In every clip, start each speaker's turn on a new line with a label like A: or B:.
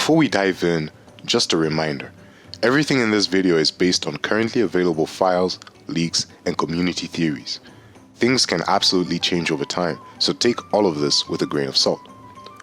A: Before we dive in, just a reminder, everything in this video is based on currently available files, leaks, and community theories. Things can absolutely change over time, so take all of this with a grain of salt.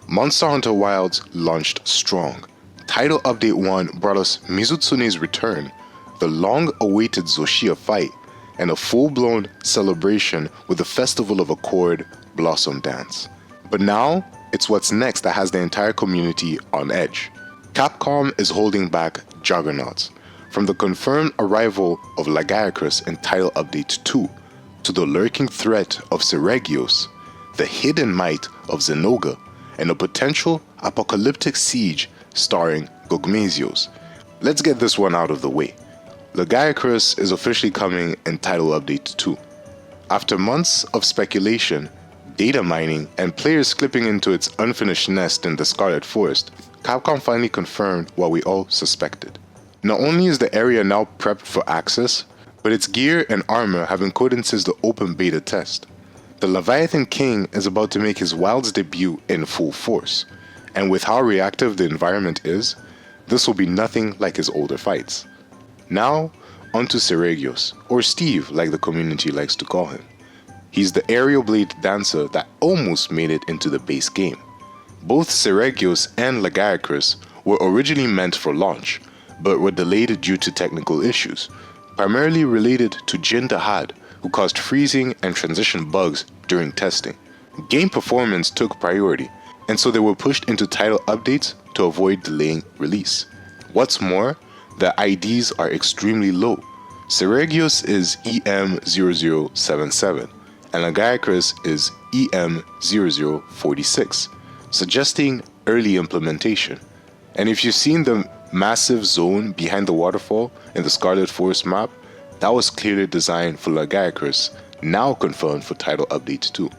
A: Monster Hunter Wilds launched strong. Title Update 1 brought us Mizutsune's return, the long-awaited Zoshia fight, and a full-blown celebration with the Festival of Accord Blossom Dance. But now, it's what's next that has the entire community on edge. Capcom is holding back juggernauts, from the confirmed arrival of Lagiacrus in Title Update 2, to the lurking threat of Seregios, the hidden might of Zenoga, and a potential apocalyptic siege starring Gogmazios. Let's get this one out of the way. Lagiacrus is officially coming in Title Update 2. After months of speculation, data mining, and players clipping into its unfinished nest in the Scarlet Forest, Capcom finally confirmed what we all suspected. Not only is the area now prepped for access, but its gear and armor have been coded since the open beta test. The Leviathan King is about to make his Wilds debut in full force, and with how reactive the environment is, this will be nothing like his older fights. Now, onto Seregios, or Steve like the community likes to call him. He's the aerial blade dancer that almost made it into the base game. Both Seregios and Lagiacrus were originally meant for launch, but were delayed due to technical issues, primarily related to Jin Dahad, who caused freezing and transition bugs during testing. Game performance took priority, and so they were pushed into title updates to avoid delaying release. What's more, the IDs are extremely low. Seregios is EM0077, and Lagiacrus is EM0046, suggesting early implementation. And if you've seen the massive zone behind the waterfall in the Scarlet Forest map, that was clearly designed for Lagiacrus, now confirmed for Title Update 2.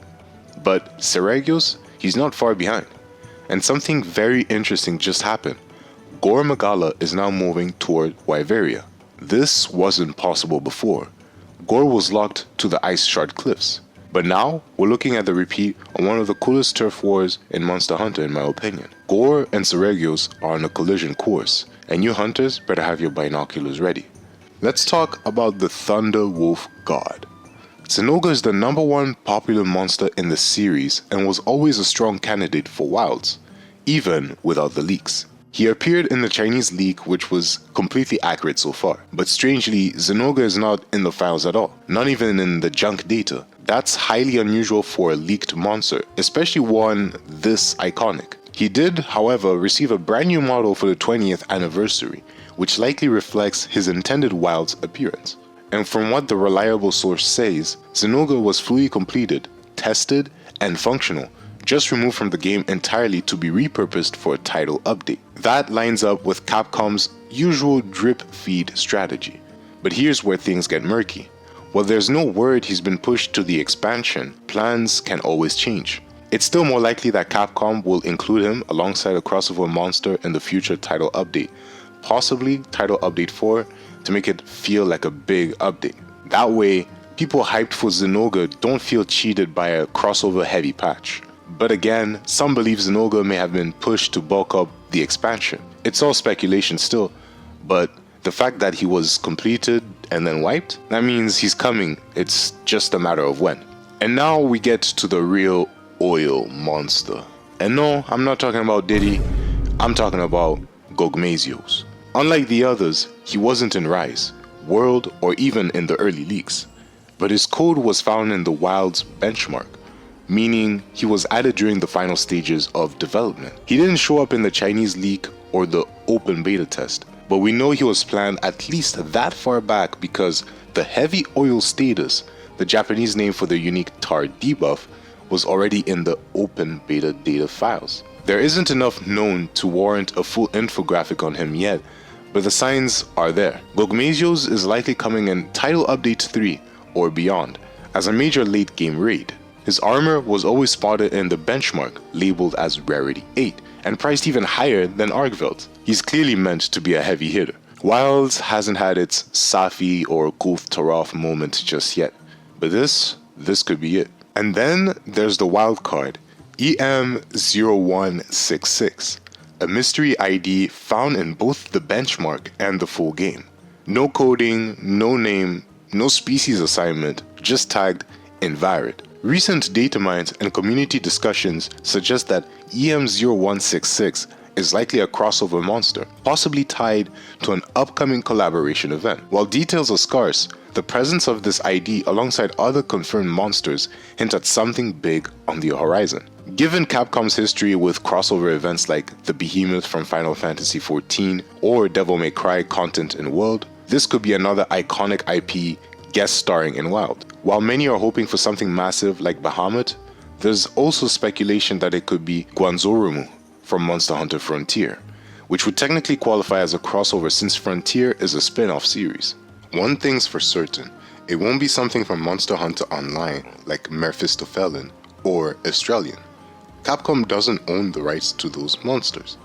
A: But Seregios, he's not far behind. And something very interesting just happened. Gore Magala is now moving toward Wyveria. This wasn't possible before. Gore was locked to the Ice Shard Cliffs. But now, we're looking at the repeat on one of the coolest turf wars in Monster Hunter in my opinion. Gore and Seregios are on a collision course, and you hunters better have your binoculars ready. Let's talk about the Thunder Wolf God. Senoga is the #1 popular monster in the series and was always a strong candidate for Wilds, even without the leaks. He appeared in the Chinese leak, which was completely accurate so far. But strangely, Zenoga is not in the files at all, not even in the junk data. That's highly unusual for a leaked monster, especially one this iconic. He did, however, receive a brand new model for the 20th anniversary, which likely reflects his intended Wilds appearance. And from what the reliable source says, Zenoga was fully completed, tested, and functional, just removed from the game entirely to be repurposed for a title update. That lines up with Capcom's usual drip feed strategy. But here's where things get murky. While there's no word he's been pushed to the expansion, plans can always change. It's still more likely that Capcom will include him alongside a crossover monster in the future title update, possibly title update 4, to make it feel like a big update. That way, people hyped for Zenoga don't feel cheated by a crossover heavy patch. But again, some believe Zenoga may have been pushed to bulk up the expansion. It's all speculation still, but the fact that he was completed and then wiped, that means he's coming, it's just a matter of when. And now we get to the real oil monster. And no, I'm not talking about Diddy, I'm talking about Gogmazios. Unlike the others, he wasn't in Rise, World, or even in the early leaks, but his code was found in the Wilds benchmark, meaning he was added during the final stages of development. He didn't show up in the Chinese leak or the open beta test, but we know he was planned at least that far back because the heavy oil status, the Japanese name for the unique tar debuff, was already in the open beta data files. There isn't enough known to warrant a full infographic on him yet, but the signs are there. Gogmazios is likely coming in Title Update 3 or beyond as a major late game raid. His armor was always spotted in the benchmark, labeled as Rarity 8, and priced even higher than Argveld. He's clearly meant to be a heavy hitter. Wilds hasn't had its Safi or Kulth Taroth moment just yet, but this could be it. And then there's the wild card, EM0166, a mystery ID found in both the benchmark and the full game. No coding, no name, no species assignment, just tagged invalid. Recent datamines and community discussions suggest that EM0166 is likely a crossover monster, possibly tied to an upcoming collaboration event. While details are scarce, the presence of this ID alongside other confirmed monsters hint at something big on the horizon. Given Capcom's history with crossover events like the Behemoth from Final Fantasy XIV or Devil May Cry content in World, this could be another iconic IP guest starring in Wild. While many are hoping for something massive like Bahamut, there's also speculation that it could be Guanzoromu from Monster Hunter Frontier, which would technically qualify as a crossover since Frontier is a spin-off series. One thing's for certain, it won't be something from Monster Hunter Online like Mephistophelan or Australian. Capcom doesn't own the rights to those monsters.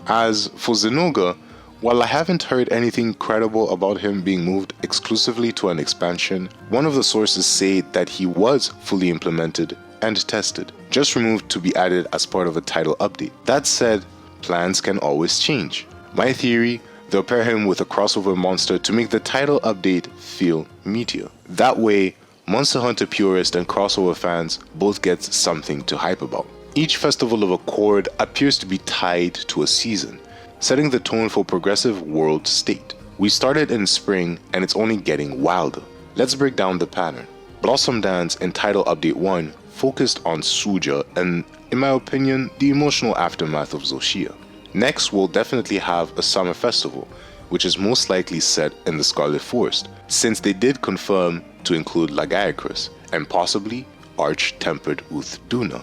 A: As for Zenoga, while I haven't heard anything credible about him being moved exclusively to an expansion, one of the sources say that he was fully implemented and tested, just removed to be added as part of a title update. That said, plans can always change. My theory, they'll pair him with a crossover monster to make the title update feel meatier. That way, Monster Hunter purists and crossover fans both get something to hype about. Each Festival of Accord appears to be tied to a season, setting the tone for progressive world state. We started in spring and it's only getting wilder. Let's break down the pattern. Blossom Dance in Title Update 1 focused on Suja and, in my opinion, the emotional aftermath of Zoshia. Next, we'll definitely have a summer festival, which is most likely set in the Scarlet Forest, since they did confirm to include Lagiacrus and possibly Arch-Tempered with Duna.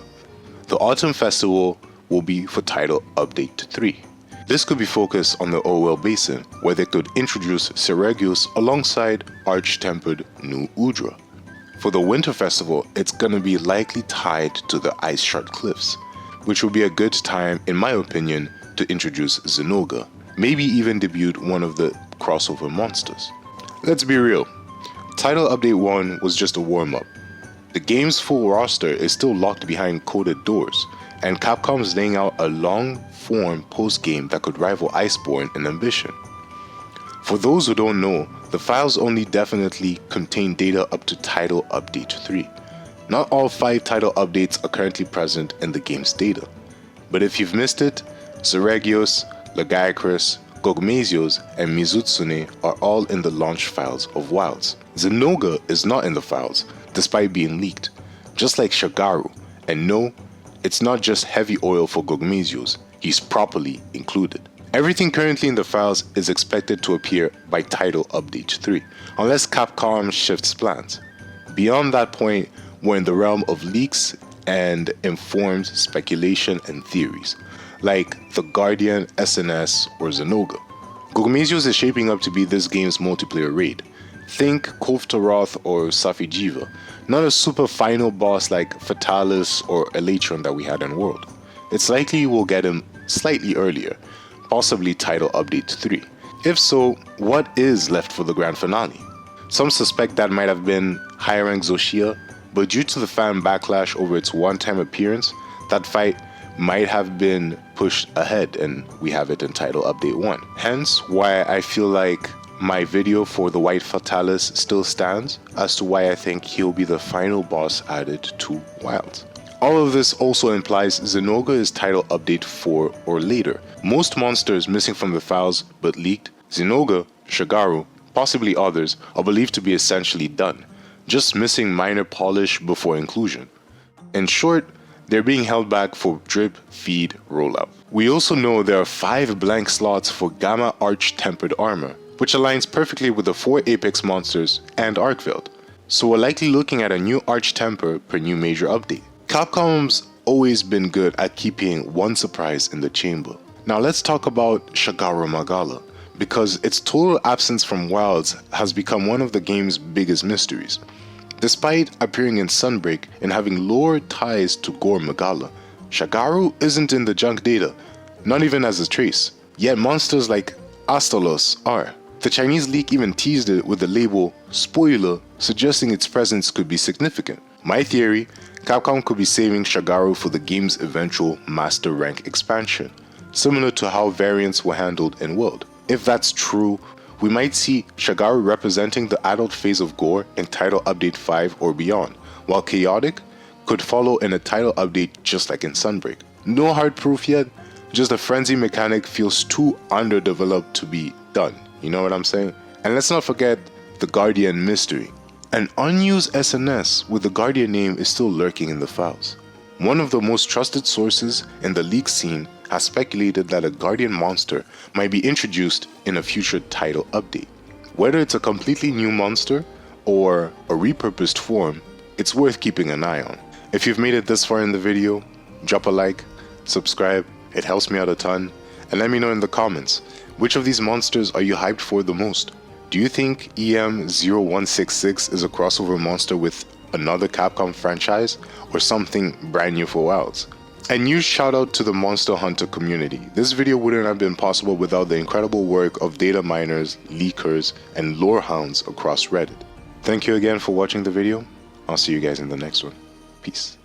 A: The autumn festival will be for Title Update 3. This could be focused on the Orwell Basin, where they could introduce Seregios alongside Arch-Tempered Nu Udra. For the Winter Festival, it's gonna be likely tied to the Ice Shard Cliffs, which will be a good time, in my opinion, to introduce Zenoga, maybe even debut one of the crossover monsters. Let's be real, Title Update 1 was just a warm-up. The game's full roster is still locked behind coded doors, and Capcom's laying out a long-form post-game that could rival Iceborne in ambition. For those who don't know, the files only definitely contain data up to Title Update 3. Not all 5 title updates are currently present in the game's data. But if you've missed it, Seregios, Lagiacrus, Gogmazios, and Mizutsune are all in the launch files of Wilds. Zenoga is not in the files, despite being leaked, just like Shagaru, and no, it's not just heavy oil for Gogmazios, he's properly included. Everything currently in the files is expected to appear by Title Update 3, unless Capcom shifts plans. Beyond that point, we're in the realm of leaks and informed speculation and theories, like the Guardian, SNS, or Zenoga. Gogmazios is shaping up to be this game's multiplayer raid. Think Kovtaroth or Safijiva, not a super final boss like Fatalis or Elatron that we had in World. It's likely we'll get him slightly earlier, possibly Title Update 3. If so, what is left for the grand finale? Some suspect that might have been higher rank Zoshia, but due to the fan backlash over its one-time appearance, that fight might have been pushed ahead and we have it in Title Update 1. Hence why I feel like my video for the White Fatalis still stands as to why I think he'll be the final boss added to Wild. All of this also implies Zenoga is Title Update 4 or later. Most monsters missing from the files but leaked, Zenoga, Shagaru, possibly others, are believed to be essentially done, just missing minor polish before inclusion. In short, they're being held back for drip feed rollout. We also know there are 5 blank slots for Gamma Arch-Tempered Armor, which aligns perfectly with the 4 Apex monsters and Arkveld. So we're likely looking at a new Arch-Temper per new major update. Capcom's always been good at keeping one surprise in the chamber. Now let's talk about Shagaru Magala, because its total absence from Wilds has become one of the game's biggest mysteries. Despite appearing in Sunbreak and having lore ties to Gore Magala, Shagaru isn't in the junk data, not even as a trace. Yet monsters like Astalos are. The Chinese leak even teased it with the label spoiler, suggesting its presence could be significant. My theory, Capcom could be saving Shagaru for the game's eventual Master Rank expansion, similar to how variants were handled in World. If that's true, we might see Shagaru representing the adult phase of Gore in Title Update 5 or beyond, while Chaotic could follow in a title update just like in Sunbreak. No hard proof yet, just the frenzy mechanic feels too underdeveloped to be done, you know what I'm saying? And let's not forget the Guardian mystery. An unused SNS with the Guardian name is still lurking in the files. One of the most trusted sources in the leak scene has speculated that a Guardian monster might be introduced in a future title update. Whether it's a completely new monster or a repurposed form, it's worth keeping an eye on. If you've made it this far in the video, drop a like, subscribe, it helps me out a ton, and let me know in the comments, which of these monsters are you hyped for the most? Do you think EM0166 is a crossover monster with another Capcom franchise, or something brand new for Wilds? And huge shout out to the Monster Hunter community. This video wouldn't have been possible without the incredible work of data miners, leakers, and lore hounds across Reddit. Thank you again for watching the video. I'll see you guys in the next one. Peace.